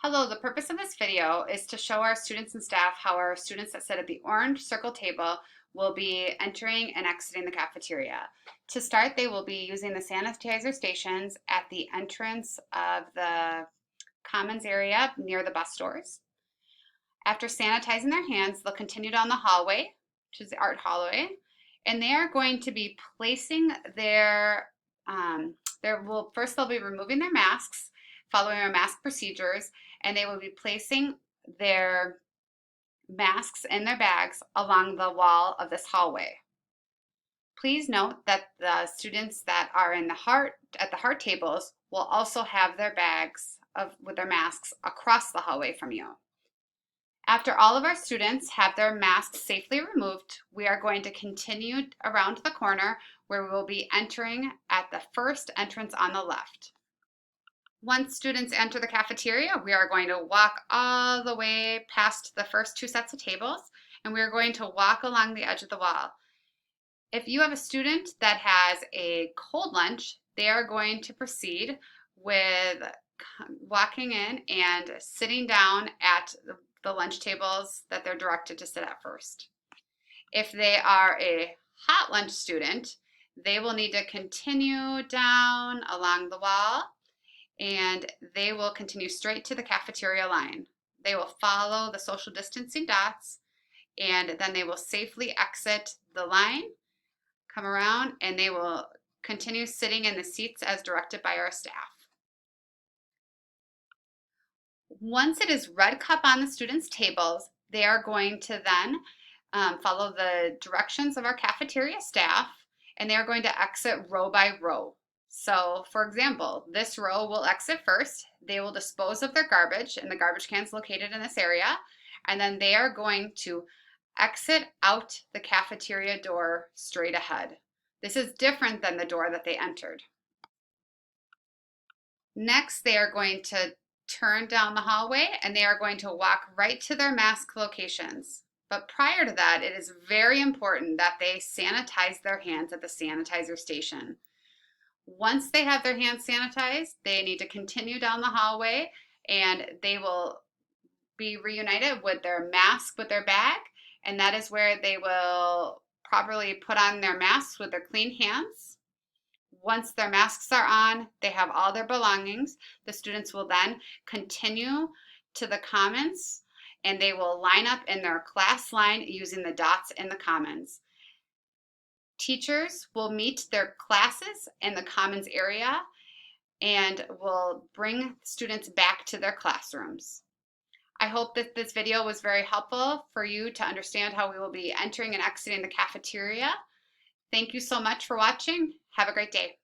Hello, the purpose of this video is to show our students and staff how our students that sit at the orange circle table will be entering and exiting the cafeteria. To start, they will be using the sanitizer stations at the entrance of the commons area near the bus doors. After sanitizing their hands, they'll continue down the hallway, which is the art hallway, and they are going to be placing first they'll be removing their masks, following our mask procedures, and they will be placing their masks in their bags along the wall of this hallway. Please note that the students that are at the heart tables will also have their bags with their masks across the hallway from you. After all of our students have their masks safely removed, we are going to continue around the corner where we will be entering at the first entrance on the left. Once students enter the cafeteria, we are going to walk all the way past the first two sets of tables, and we are going to walk along the edge of the wall. If you have a student that has a cold lunch, they are going to proceed with walking in and sitting down at the lunch tables that they're directed to sit at first. If they are a hot lunch student, they will need to continue down along the wall and they will continue straight to the cafeteria line. They will follow the social distancing dots and then they will safely exit the line, come around, and they will continue sitting in the seats as directed by our staff. Once it is red cup on the students' tables, they are going to then follow the directions of our cafeteria staff, and they are going to exit row by row. So, for example, this row will exit first. They will dispose of their garbage in the garbage cans located in this area, and then they are going to exit out the cafeteria door straight ahead. This is different than the door that they entered. Next, they are going to turn down the hallway and they are going to walk right to their mask locations. But prior to that, it is very important that they sanitize their hands at the sanitizer station. Once they have their hands sanitized, they need to continue down the hallway and they will be reunited with their mask with their bag, and that is where they will properly put on their masks with their clean hands. Once their masks are on, they have all their belongings. The students will then continue to the commons and they will line up in their class line using the dots in the commons. Teachers will meet their classes in the commons area and will bring students back to their classrooms. I hope that this video was very helpful for you to understand how we will be entering and exiting the cafeteria. Thank you so much for watching. Have a great day.